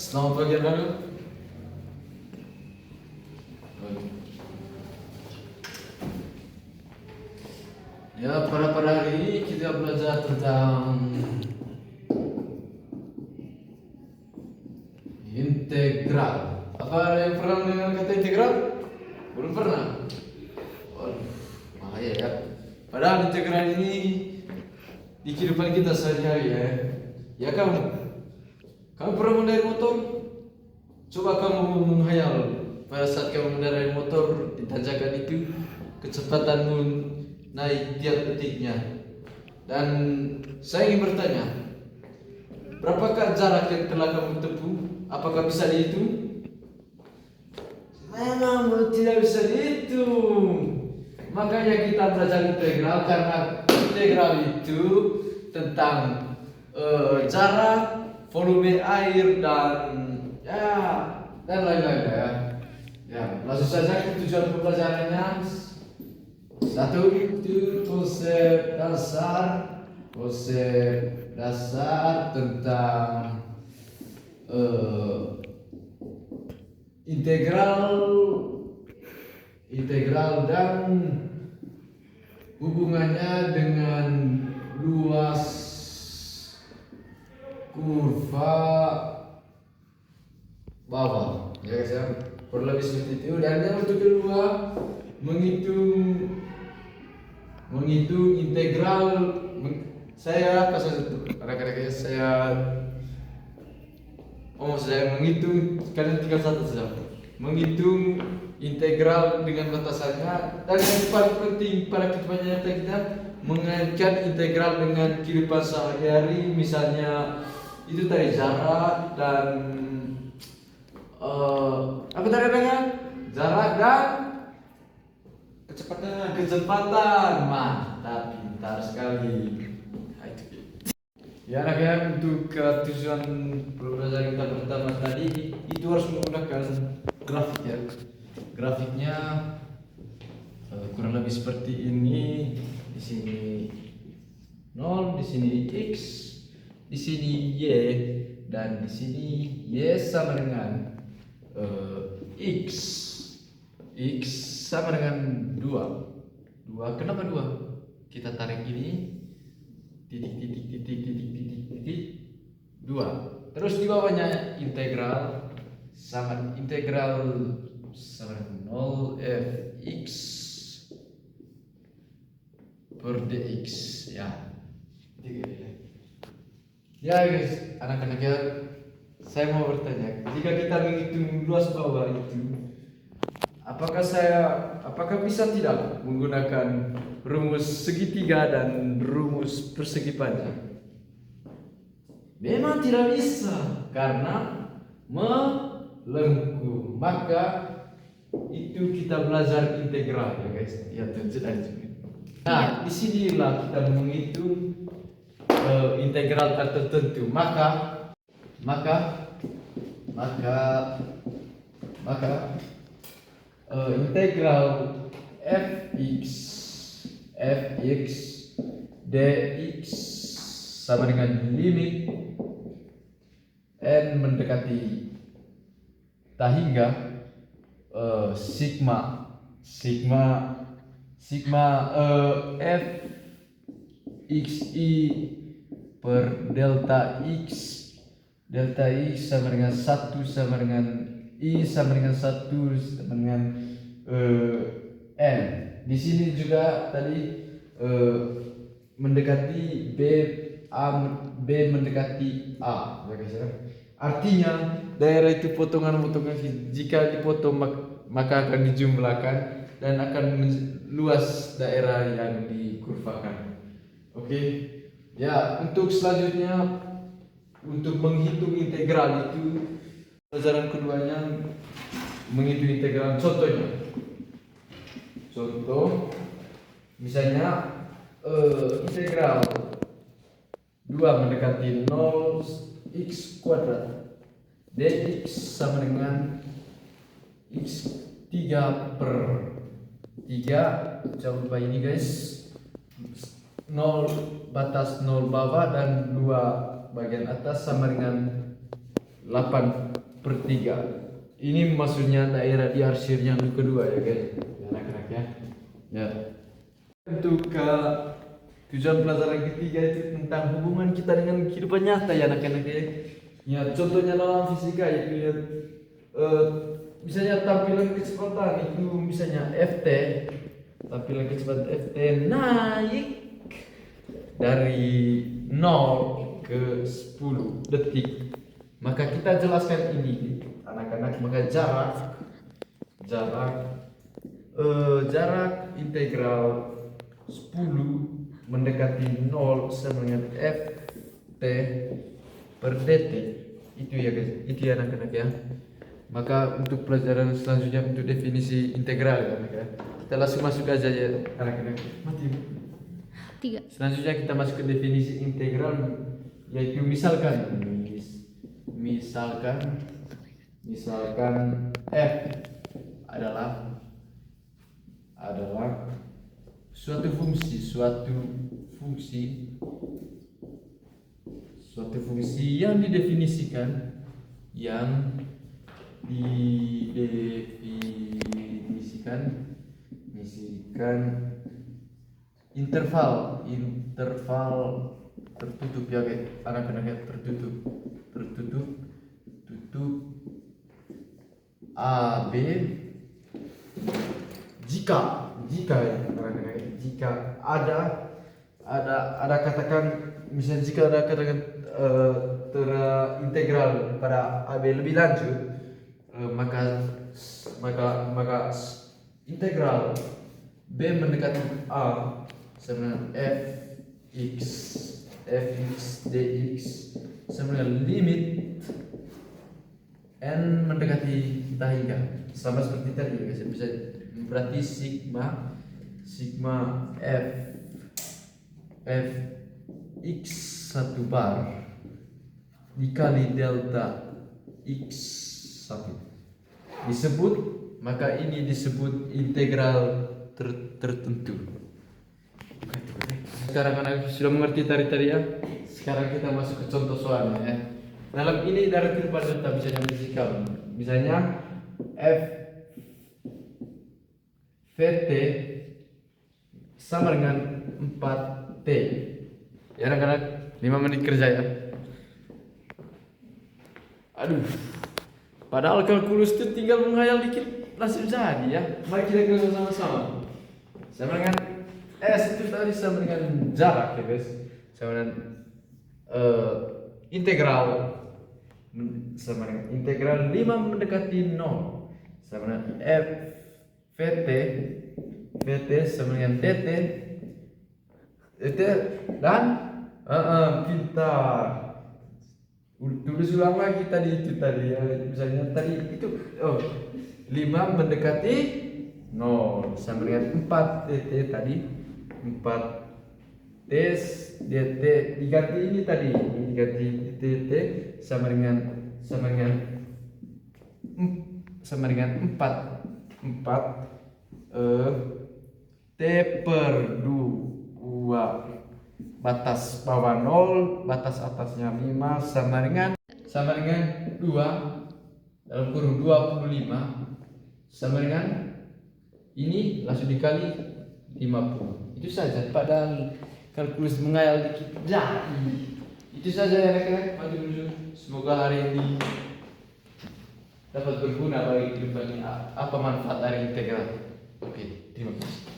Selamat pagi anak-anak. Ya, pada hari ini kita belajar tentang integral. Apa ada yang pernah mendengar kata integral? Belum pernah. Waduh, bahaya ya. Padahal integral ini di kehidupan kita sehari-hari ya. Ya kamu pernah mengendarai motor? Coba kamu menghayal pada saat kamu mengendarai motor di tanjakan itu, kecepatanmu naik tiap detiknya. Dan saya ingin bertanya, berapakah jarak yang telah kamu tempuh? Apakah bisa dihitung? Memang tidak bisa dihitung. Makanya kita belajar integral, karena integral itu tentang jarak, volume air dan lain-lain ya. Ya, langsung saja ke tujuan pembelajarannya. Satu, itu konsep dasar tentang integral dan hubungannya dengan luas kurva bawah, ya guys ya, kurang lebih seperti itu. Dan yang untuk kedua, menghitung integral. Saya menghitung, kalian tinggal satu saja, menghitung integral dengan batasannya. Dan yang paling penting pada kehidupan nyata kita, mengaitkan integral dengan kehidupan sehari-hari, misalnya itu tadi jarak dan apa tadi namanya, jarak dan kecepatan. Mantap, pintar sekali. Ya anak-anak, untuk tujuan pembelajaran kita pertama tadi itu harus menggunakan grafik ya. Grafiknya kurang lebih seperti ini. Di sini 0, di sini x, di sini y, dan di sini y sama dengan x. X sama dengan 2. Kenapa 2? Kita tarik ini, titik 2. Terus di bawahnya integral sama 0 fx per dx ya. Ya guys, anak-anak ya, saya mau bertanya, jika kita menghitung luas bawah itu, apakah bisa tidak menggunakan rumus segitiga dan rumus persegi panjang? Memang tidak bisa, karena melengkung. Maka itu kita belajar integral ya guys. Ya terjadi. Nah, disinilah kita menghitung integral tertentu. Maka integral fx dx sama dengan limit n mendekati tak hingga sigma f xi per delta x sama dengan 1 sama dengan i sama dengan 1 sama dengan n. Di sini juga tadi mendekati b mendekati a, ya guys ya. Artinya daerah itu potongan-potongan, jika dipotong maka akan dijumlahkan dan akan luas daerah yang dikurvakan. Oke. Ya, untuk selanjutnya, untuk menghitung integral itu, pelajaran keduanya menghitung integral. Contoh misalnya integral 2 mendekati 0 x kuadrat dx sama dengan x 3 per 3. Jangan lupa ini guys, 0 batas 0 bawah dan 2 bagian atas sama dengan 8/3. Ini maksudnya daerah di arsir yang kedua ya guys, ya, anak-anak ya. Ya. Untuk tujuan pelajaran ketiga itu tentang hubungan kita dengan kehidupan nyata ya anak-anak ya. Ya contohnya dalam fisika yaitu ya, misalnya tampilan kecepatan itu misalnya Ft, tampilan kecepatan Ft naik dari 0 ke 10 detik. Maka kita jelaskan ini anak-anak, maka jarak integral 10 mendekati 0 sama dengan Ft per detik. Itu ya guys, itu ya anak-anak ya. Maka untuk pelajaran selanjutnya untuk definisi integral ya anak ya. Kita langsung masuk aja ya anak-anak. Mati. 3. Selanjutnya kita masuk ke definisi integral, yaitu misalkan f adalah suatu fungsi yang didefinisikan interval tertutup ya guys, anak-anak tertutup AB jika ya anak-anak, jika ada katakan misalnya jika ada katakan terintegral pada AB lebih lanjut, maka integral B mendekati A sama fx dx sama dengan limit n mendekati hingga sama seperti tadi ya guys. Bisa berarti sigma fx 1 bar dikali delta x1 disebut, maka ini disebut integral tertentu. Sekarang anak sudah mengerti tadi ya. Sekarang kita masuk ke contoh soalnya ya. Dalam ini dari kehidupan nyata misalnya fisikal, misalnya Vt sama dengan 4T. Ya anak-anak, 5 menit kerja ya. Aduh, padahal kalkulus itu tinggal menghayal dikit langsung jadi ya. Mari kita kerja sama-sama. Sama dengan S itu tadi sama dengan jarak ya guys. Sama dengan integral sama dengan integral 5 mendekati 0 sama dengan Vt sama dengan dt dan pintar. Tulis ulang lagi tadi itu tadi ya, misalnya tadi itu 5 mendekati 0 sama dengan 4 dt tadi 4 dt diganti ini tadi diganti dt sama dengan 4 t per 2 batas bawah 0 batas atasnya 5 sama dengan 2 dalam kurung 25 sama dengan ini langsung dikali 50. Itu saja, padahal kalkulus menghayal dikit jadi. Itu saja ya rekan-rekan. Semoga hari ini dapat berguna bagi kehidupan. Apa manfaat dari integral? Oke, terima kasih.